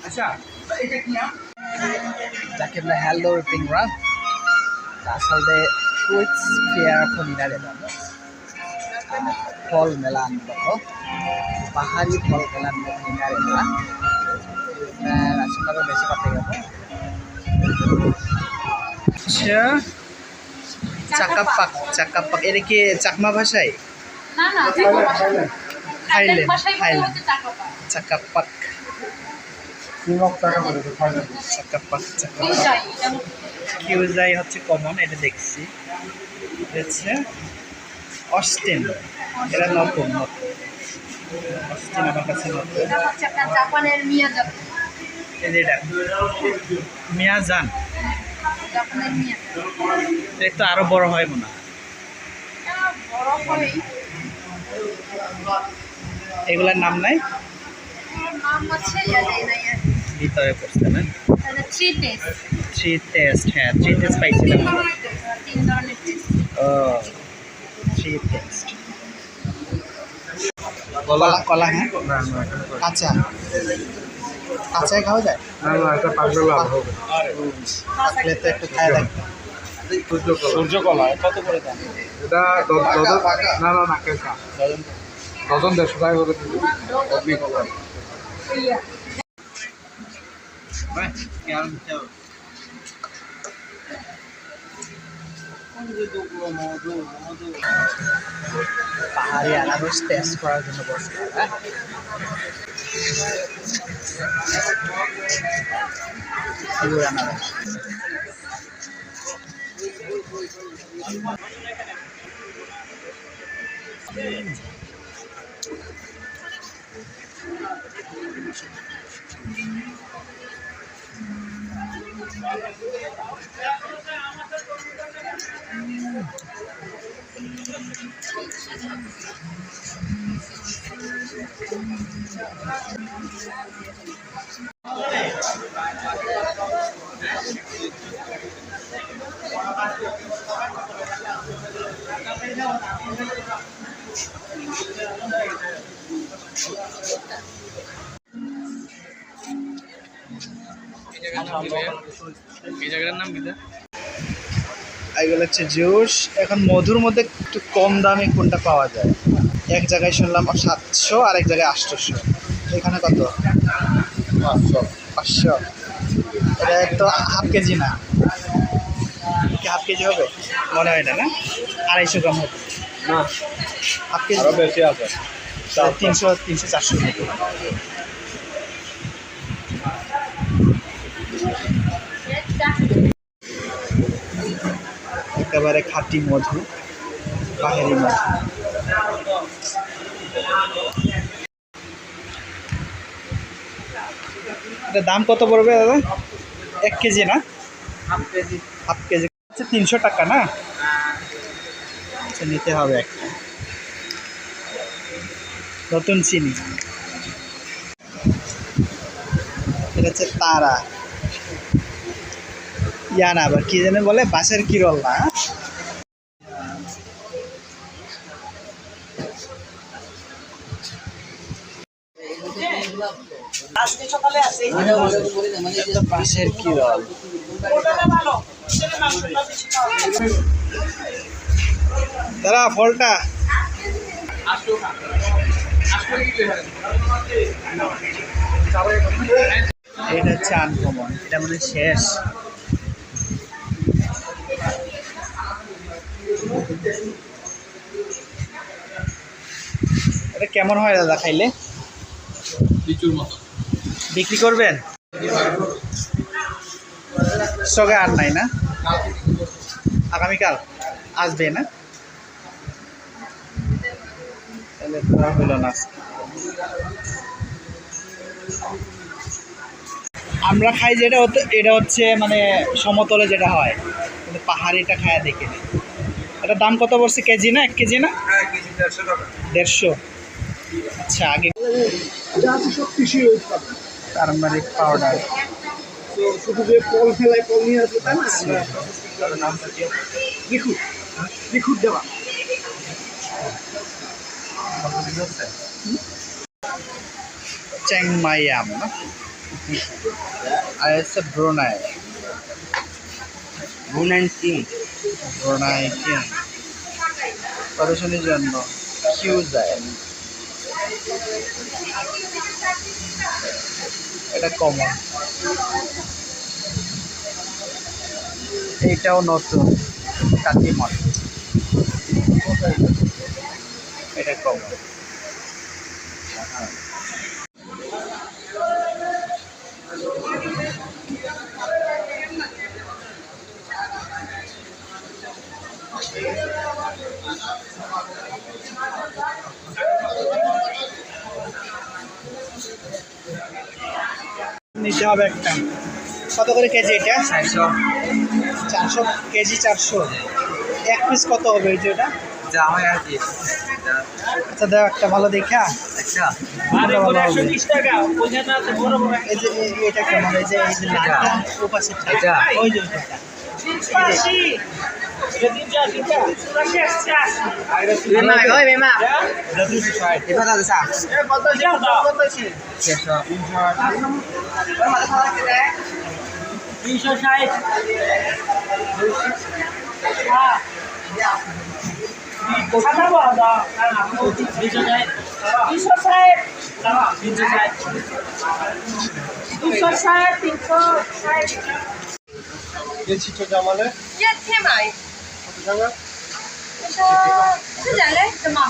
আচ্ছা এটা কি নাম? যাকে আমরা হ্যালো পিংরা আসলে fruits fair ako nilalabas. Fall melan ko. Bahari fall melan ko nilalabas. Asal beshi pate gabo. আচ্ছা চাকাপাক এটা কি চাকমা ভাষায়? না না থাইল্যান্ড থাইল্যান্ড চাকাপাক চাকাপাক কিউজাই হচ্ছে কমন, এটা দেখছি। হচ্ছে অস্টিন, এটা নতুন অস্টিন আমার কাছে নতুন। এটা হচ্ছে আপনার জাপানের মিয়াজাকি। এই যে এটা মিয়াজান, জাপানের মিয়াজাকি এটা তো আরো বড় হয় মনে হয়। এটা বড় হয়, এগুলার নাম নাই, নাম আছে ইয়াদের নাই আর ভিতরে পড়ছে না। এটা থ্রি টেস্ট, হ্যাঁ থ্রি টেস্ট পাইছিলাম। তিন ধরনের টেস্ট। ও থ্রি টেস্ট কলা হ্যাঁ কাঁচা কাঁচায় খাওয়া যায়? না না এটা পাকলে লাভ হবে। পাকলে তো একটু খায় লাগবে। সূর্যকলা কত করে দাম? এটা না না না কেসা ডজন 150 টাকা করে দিবে। অগ্নিকলা পাহাড়ি আনারস টেস্ট করার জন্য বসে। আনারস এই জায়গাটার নাম কি? এগুলো হচ্ছে জুস। এখন মধুর মধ্যে একটু কম দামে কোনটা পাওয়া যায়? এক জায়গায় শুনলাম 700 আর এক জায়গায় 800। এখানে কত? 500। এটা তো হাফ কেজি না, কি হাফ কেজি হবে মনে হয় না, না 250 গ্রাম হবে না হাফ কেজি, আরো বেশি আছে 300-400 মতো। একেবারে খাঁটি মধু, পাহাড়ি মধু। এটা দাম কত পড়বে দাদা? 1 কেজি না? হাফ কেজি হচ্ছে 300 টাকা না? আচ্ছা নিতে হবে একটা। নতুন চিনি, এটা হচ্ছে তারা না আবার কি জানে বলে, বাঁশের কিরল না? বাঁশের কিরল তারা ফলটা এটা হচ্ছে আনকমন, এটা মানে শেষ। এটা কেমন হয় দাদা খাইলে? লিচুর মতো। বিক্রি করবেন? সঙ্গে আর নাই না? আগামীকাল আসবে না? তাহলে তো হইল না। আমরা খাই যেটা হতো, এটা হচ্ছে মানে সমতলে যেটা হয়, কিন্তু পাহাড়িটা খায় দেখিনি। এটার দাম কত পড়ছে? কেজি না 1 কেজি না? 1 কেজি 150 টাকা। 150। আচ্ছা আগে যা আছে সব কৃষি উৎপাদন। Turmeric powder. তো শুধু যে কল ফেলায় কল নিয়ে আসবে তাই না, লিকুইড লিকুইড দেওয়া। চ্যাংমাইয়াম না, আর হচ্ছে ব্রুনাই। ব্রুনাই কিং প্রদর্শনীর জন্য কিউজাইল, এটা কমন। এটাও নতুন কাতিমন, এটা কমন। নিতে হবে একটা। কত করে কেজি এটা? 400 কেজি, 400। এক পিস কত হবে এই যে এটা? আচ্ছা দাও একটা ভালো দেখা। কোনটা ভালো হবে? এই যে এটা কেমন? এই যে লালটা ও পাশেরটা, ওই যে ওইটা। এই ছিটো জামালে 1000买， কত টাকা? 这人嘞怎么？